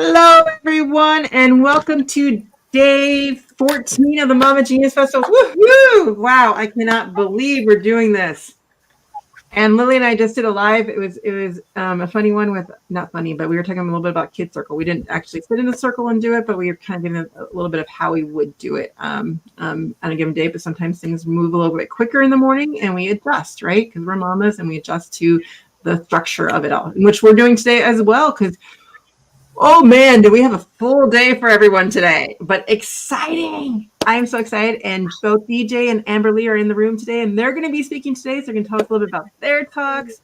Hello, everyone, and welcome to day 14 of the Mama Genius Festival. Woohoo! Wow, I cannot believe we're doing this. And Lily and I just did a live. It was a funny one with, not funny, but we were talking a little bit about Kid Circle. We didn't actually sit in a circle and do it, but we were kind of giving a little bit of how we would do it on a given day. But sometimes things move a little bit quicker in the morning, and we adjust, right? Because we're mamas, and we adjust to the structure of it all, which we're doing today as well. Because oh man, do we have a full day for everyone today, but exciting. I am so excited. And both DJ and Amberly are in the room today, and they're going to be speaking today. So they're going to tell us a little bit about their talks.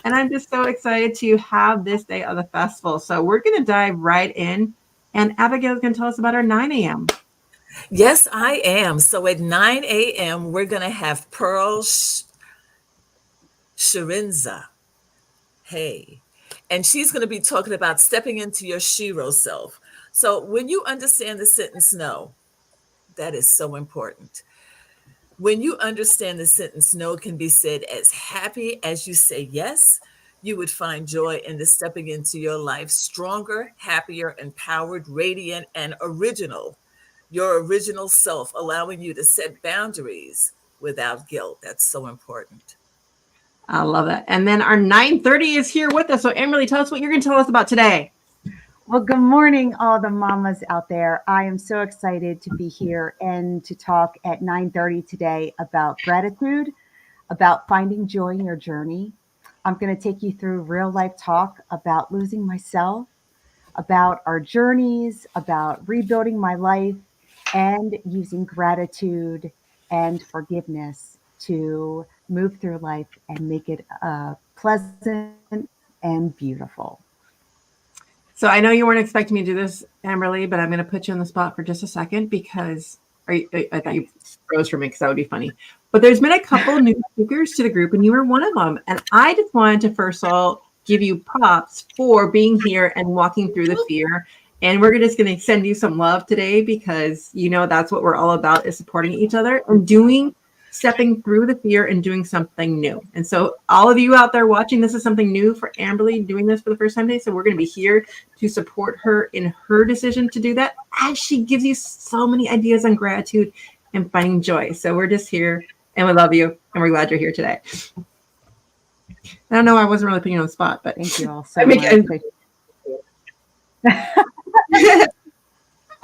And I'm just so excited to have this day of the festival. So we're going to dive right in. And Abigail is going to tell us about our 9 a.m. Yes, I am. So at 9 a.m., we're going to have Pearl Chiarenza. Hey. And she's going to be talking about stepping into your SHERO self. So when you understand the sentence no, that is so important. When you understand the sentence no can be said as happy as you say yes, you would find joy in the stepping into your life stronger, happier, empowered, radiant, and original. Your original self, allowing you to set boundaries without guilt. That's so important. I love that. And then our 9:30 is here with us. So Amberly, tell us what you're going to tell us about today. Well, good morning, all the mamas out there. I am so excited to be here and to talk at 9:30 today about gratitude, about finding joy in your journey. I'm going to take you through real life talk about losing myself, about our journeys, about rebuilding my life, and using gratitude and forgiveness to move through life and make it pleasant and beautiful. So I know you weren't expecting me to do this, Amberly, but I'm going to put you on the spot for just a second because I thought you froze for me because that would be funny. But there's been a couple new speakers to the group, and you were one of them. And I just wanted to first of all give you props for being here and walking through the fear. And we're just going to send you some love today because, you know, that's what we're all about, is supporting each other and stepping through the fear and doing something new. And so all of you out there watching, this is something new for Amberly, doing this for the first time today. So we're going to be here to support her in her decision to do that, as she gives you so many ideas on gratitude and finding joy. So we're just here, and we love you, and we're glad you're here today. I don't know, I wasn't really putting you on the spot, but thank you all so much.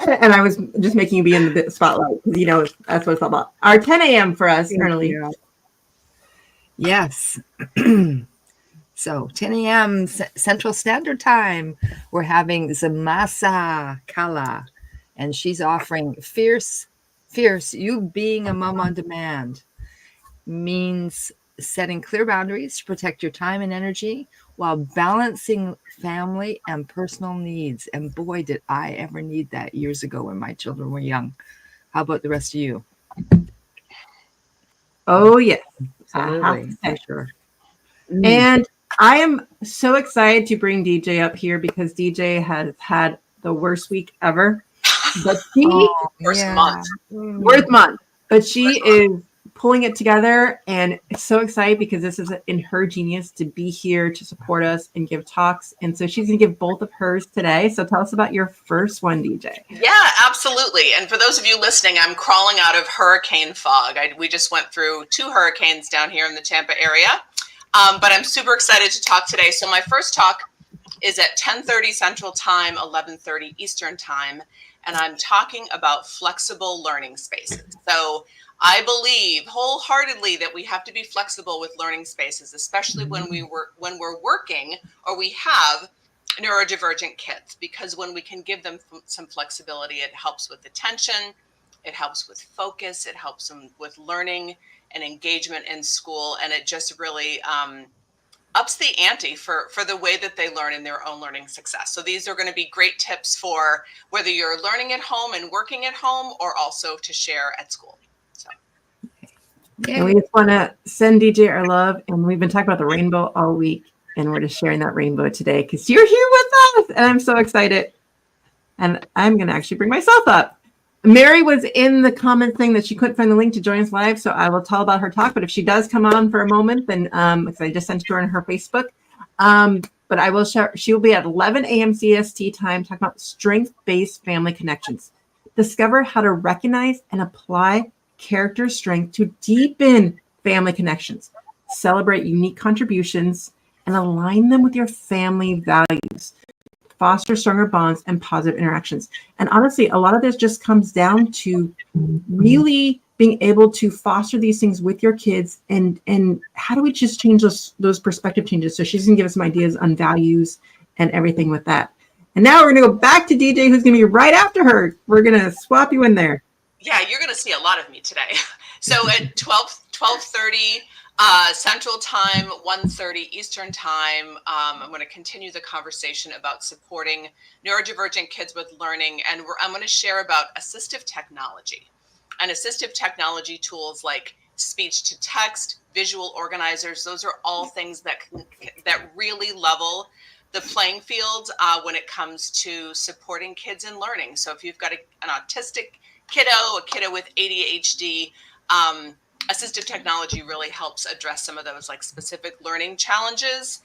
And I was just making you be in the spotlight because, you know, that's what it's all about. Our 10 a.m. for us, Ernie. Yes. So 10 a.m. Central Standard Time, we're having Zimasa Kala, and she's offering fierce, you being a mom on demand means setting clear boundaries to protect your time and energy while balancing family and personal needs. And boy, did I ever need that years ago when my children were young. How about the rest of you? Oh, yes. Absolutely, for sure. And I am so excited to bring DJ up here because DJ has had the worst week ever. But worst month. But she is pulling it together, and it's so excited because this is in her genius to be here to support us and give talks. And so she's going to give both of hers today. So tell us about your first one, DJ. Yeah, absolutely. And for those of you listening, I'm crawling out of hurricane fog. We just went through 2 hurricanes down here in the Tampa area, but I'm super excited to talk today. So my first talk is at 10:30 Central Time, 11:30 Eastern Time, and I'm talking about flexible learning spaces. So I believe wholeheartedly that we have to be flexible with learning spaces, especially when we're working or we have neurodivergent kids, because when we can give them some flexibility, it helps with attention, it helps with focus, it helps them with learning and engagement in school, and it just really ups the ante for the way that they learn in their own learning success. So these are going to be great tips for whether you're learning at home and working at home or also to share at school. And we just want to send DJ our love. And we've been talking about the rainbow all week. And we're just sharing that rainbow today because you're here with us. And I'm so excited. And I'm going to actually bring myself up. Merri was in the comment thing that she couldn't find the link to join us live. So I will tell about her talk. But if she does come on for a moment, then because I just sent it to her on her Facebook. but I will share. She will be at 11 a.m. CST time talking about strength-based family connections. Discover how to recognize and apply character strength to deepen family connections. Celebrate unique contributions and align them with your family values. Foster stronger bonds and positive interactions. And honestly, a lot of this just comes down to really being able to foster these things with your kids. And how do we just change those perspective changes? So she's going to give us some ideas on values and everything with that. And now we're going to go back to DJ, who's going to be right after her. We're going to swap you in there. Yeah, you're going to see a lot of me today. So at 12:30 Central Time, 1:30 Eastern Time, I'm going to continue the conversation about supporting neurodivergent kids with learning. And I'm going to share about assistive technology and assistive technology tools like speech to text, visual organizers. Those are all things that really level the playing field when it comes to supporting kids in learning. So if you've got an autistic kiddo, a kiddo with ADHD, assistive technology really helps address some of those like specific learning challenges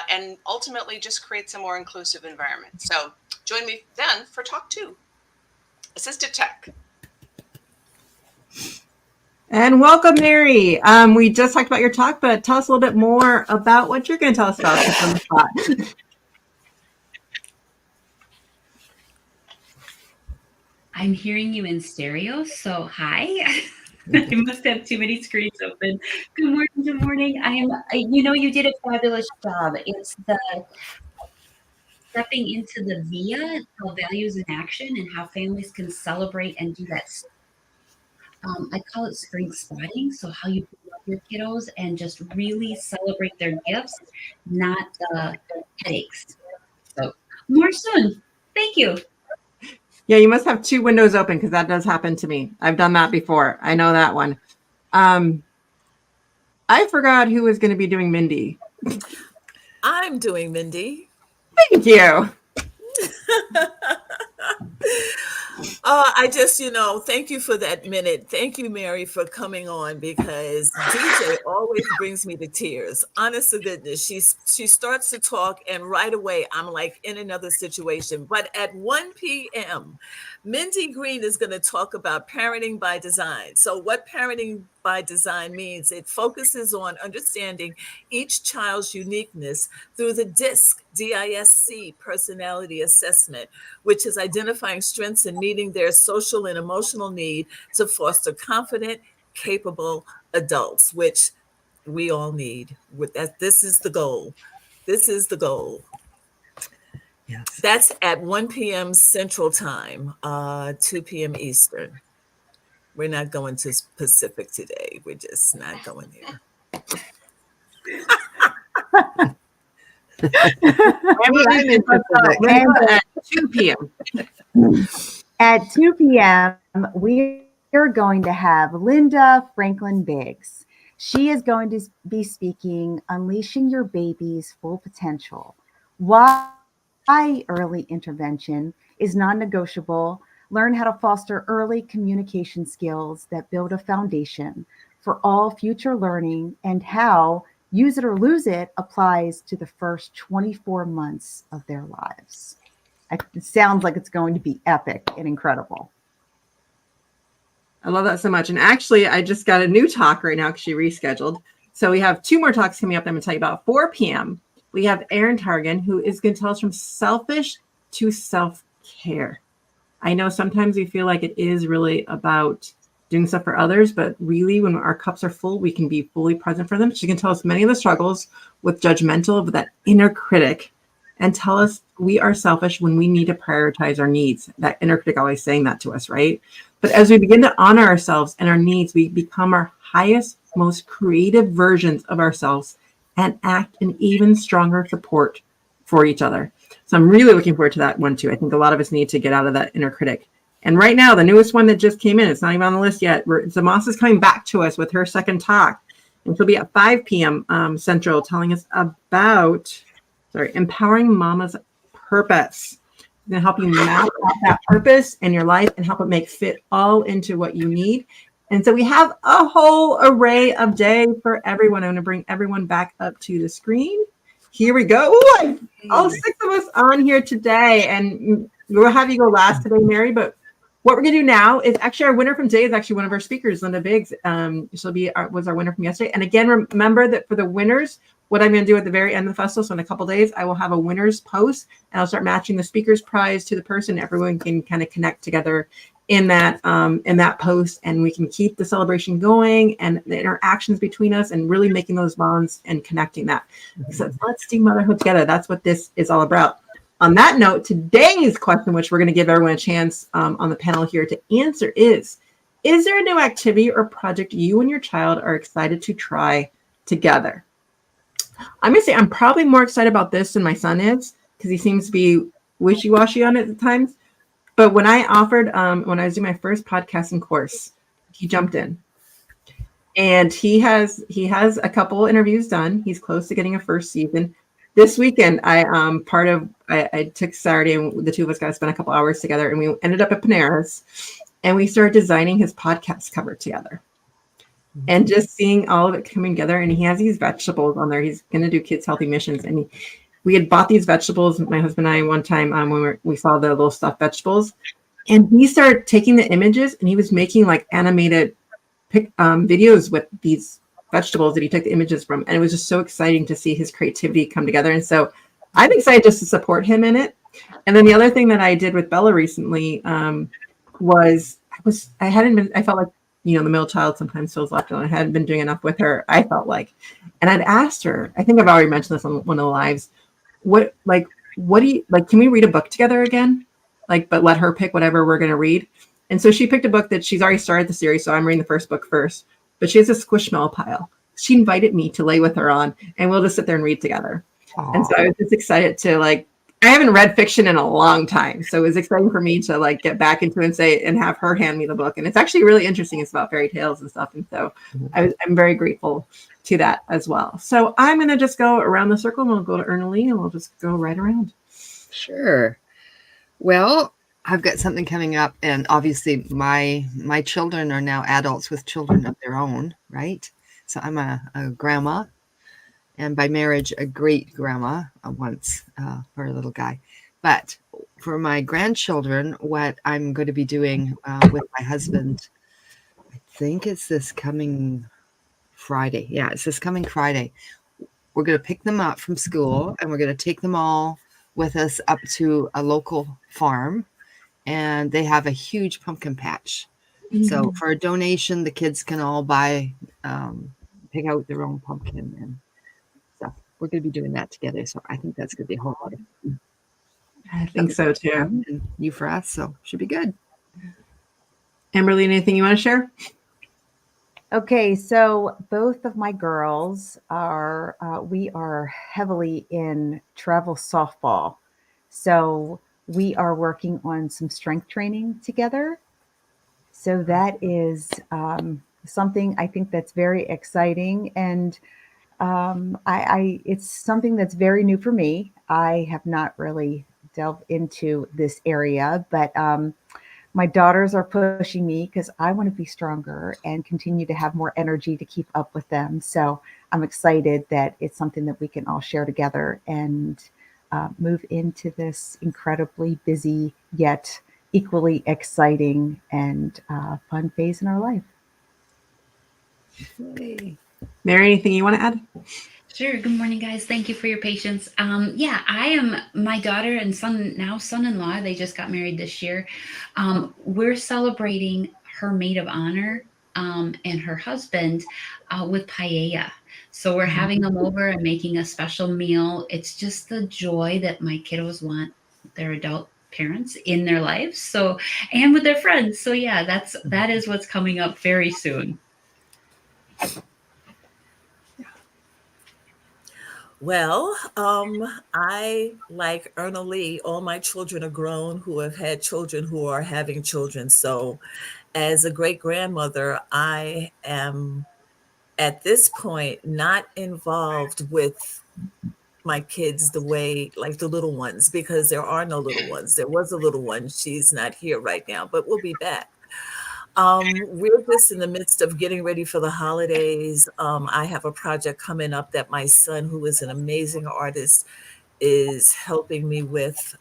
and ultimately just creates a more inclusive environment. So join me then for Talk 2, Assistive Tech. And welcome, Merri. We just talked about your talk, but tell us a little bit more about what you're going to tell us about this on the spot. I'm hearing you in stereo, so hi. I must have too many screens open. Good morning, good morning. You did a fabulous job. It's the stepping into the VIA, how values in action and how families can celebrate and do that. I call it spring spotting. So how you love your kiddos and just really celebrate their gifts, not the headaches. So more soon. Thank you. Yeah, you must have two windows open because that does happen to me. I've done that before. I know that one. I forgot who was going to be doing Mindy. I'm doing Mindy. Thank you. I just, thank you for that minute. Thank you, Merri, for coming on because DJ always brings me to tears. Honest to goodness, she starts to talk and right away I'm like in another situation. But at 1 p.m., Mindy Green is going to talk about parenting by design. So what parenting by design means, it focuses on understanding each child's uniqueness through the DISC, D-I-S-C, personality assessment, which is identifying strengths and meeting their social and emotional need to foster confident, capable adults, which we all need. This is the goal. This is the goal. Yes. That's at 1 p.m. Central Time, 2 p.m. Eastern. We're not going to Pacific today. We're just not going there. At 2 p.m. At 2 p.m., we are going to have Linda Franklin Biggs. She is going to be speaking Unleashing Your Baby's Full Potential. Why early intervention is non-negotiable. Learn how to foster early communication skills that build a foundation for all future learning and how Use It or Lose It applies to the first 24 months of their lives. It sounds like it's going to be epic and incredible. I love that so much. And actually, I just got a new talk right now because she rescheduled. So we have two more talks coming up. I'm going to tell you about 4 p.m. We have Erin Tagan, who is going to tell us from selfish to self-care. I know sometimes we feel like it is really about doing stuff for others, but really when our cups are full, we can be fully present for them. She can tell us many of the struggles with judgmental of that inner critic and tell us we are selfish when we need to prioritize our needs. That inner critic always saying that to us, right? But as we begin to honor ourselves and our needs, we become our highest, most creative versions of ourselves and act in even stronger support for each other. So I'm really looking forward to that one too. I think a lot of us need to get out of that inner critic. And right now, the newest one that just came in, it's not even on the list yet. Zimasa is coming back to us with her second talk. And she'll be at 5 p.m. Central telling us about, empowering mama's purpose. It's going to help you map out that purpose in your life and help it make fit all into what you need. And so we have a whole array of day for everyone. I'm going to bring everyone back up to the screen. Here we go. Ooh, all 6 of us on here today, and we'll have you go last today, Merri. But what we're gonna do now is actually our winner from today is actually one of our speakers, Linda Biggs. Was our winner from yesterday. And again, remember that for the winners, what I'm gonna do at the very end of the festival, so in a couple days, I will have a winners post, and I'll start matching the speaker's prize to the person. Everyone can kind of connect together in that post, and we can keep the celebration going and the interactions between us and really making those bonds and connecting that. So let's do motherhood together. That's what this is all about. On that note, today's question, which we're going to give everyone a chance on the panel here to answer, is there a new activity or project you and your child are excited to try together? I'm going to say I'm probably more excited about this than my son is, because he seems to be wishy-washy on it at times. But when I offered, when I was doing my first podcasting course, he jumped in, and he has a couple interviews done. He's close to getting a first season. This weekend, I took Saturday, and the two of us got to spend a couple hours together, and we ended up at Panera's, and we started designing his podcast cover together, and just seeing all of it coming together. And he has these vegetables on there. He's going to do Kids Healthy Missions, and we had bought these vegetables, my husband and I, one time when we saw the little stuffed vegetables, and he started taking the images, and he was making like animated videos with these vegetables that he took the images from. And it was just so exciting to see his creativity come together. And so I'm excited just to support him in it. And then the other thing that I did with Bella recently was I felt like, the middle child sometimes feels left alone. I hadn't been doing enough with her, I felt like. And I'd asked her, I think I've already mentioned this on one of the lives, what do you like? Can we read a book together again? But let her pick whatever we're going to read. And so she picked a book that she's already started the series. So I'm reading the first book first, but she has a Squishmallow pile. She invited me to lay with her on, and we'll just sit there and read together. Aww. And so I was just excited to I haven't read fiction in a long time. So it was exciting for me to get back into it and have her hand me the book. And it's actually really interesting. It's about fairy tales and stuff. And so I'm very grateful to that as well. So I'm going to just go around the circle, and we'll go to Erna Lee, and we'll just go right around. Sure. Well, I've got something coming up, and obviously my children are now adults with children of their own, right? So I'm a grandma, and by marriage, a great grandma once for a little guy. But for my grandchildren, what I'm going to be doing with my husband, I think it's this coming Friday. Yeah, it's this coming Friday. We're going to pick them up from school, and we're going to take them all with us up to a local farm, and they have a huge pumpkin patch. Mm-hmm. So for a donation, the kids can all pick out their own pumpkin, and so we're going to be doing that together. So I think that's going to be a whole lot of fun. I think so too. And you for us, so should be good. Amberly, anything you want to share? Okay, so both of my girls we are heavily in travel softball. So we are working on some strength training together. So that is something I think that's very exciting. And it's something that's very new for me. I have not really delved into this area, but my daughters are pushing me because I want to be stronger and continue to have more energy to keep up with them. So I'm excited that it's something that we can all share together and move into this incredibly busy yet equally exciting and fun phase in our life. Merri, anything you want to add? Sure. Good morning, guys. Thank you for your patience. I am my daughter and son-in-law. They just got married this year. We're celebrating her maid of honor and her husband with paella. So we're having them over and making a special meal. It's just the joy that my kiddos want their adult parents in their lives. So, and with their friends. So yeah, that is what's coming up very soon. Well, I, like Erna Lee, all my children are grown who have had children who are having children. So as a great grandmother, I am at this point not involved with my kids the way, like the little ones, because there are no little ones. There was a little one. She's not here right now, but we'll be back. We're just in the midst of getting ready for the holidays. I have a project coming up that my son, who is an amazing artist, is helping me with,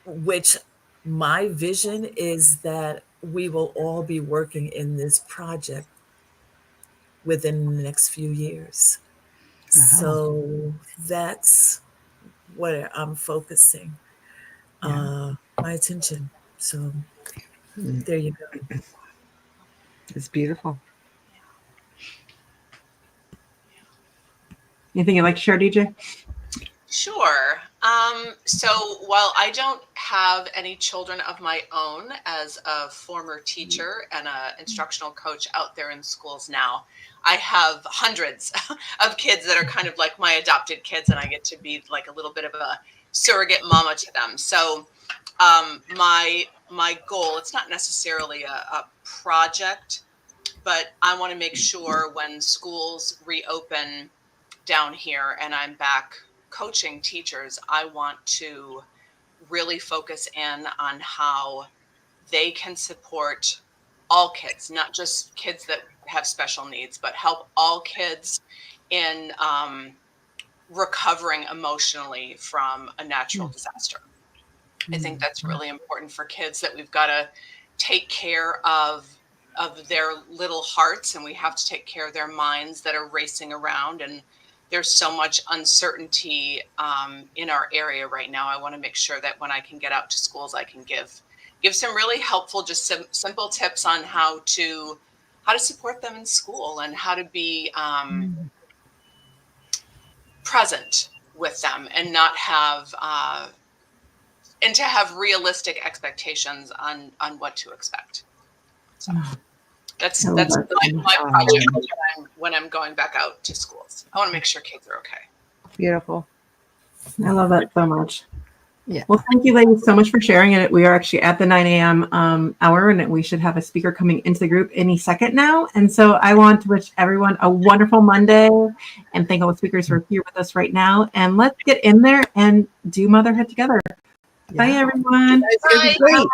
which my vision is that we will all be working in this project within the next few years. So that's what I'm focusing my attention. So there you go. It's beautiful. Anything you'd like to share, DJ? Sure. So while I don't have any children of my own as a former teacher and an instructional coach out there in schools now, I have hundreds of kids that are kind of like my adopted kids, and I get to be like a little bit of a surrogate mama to them. So my goal, it's not necessarily a project, but I want to make sure when schools reopen down here and I'm back coaching teachers, I want to really focus in on how they can support all kids, not just kids that have special needs, but help all kids in recovering emotionally from a natural disaster. I think that's really important for kids, that we've got to take care of their little hearts, and we have to take care of their minds that are racing around. And there's so much uncertainty in our area right now. I want to make sure that when I can get out to schools, I can give some really helpful, just some simple tips on how to support them in school and how to be present with them, and not have and to have realistic expectations on what to expect. So that's my project when I'm going back out to schools. I want to make sure kids are okay. Beautiful. I love that so much. Yeah. Well, thank you, ladies, so much for sharing it. We are actually at the 9 a.m. Hour, and we should have a speaker coming into the group any second now. And so I want to wish everyone a wonderful Monday, and thank all the speakers who are here with us right now. And let's get in there and do motherhood together. Bye, everyone. Bye. Great.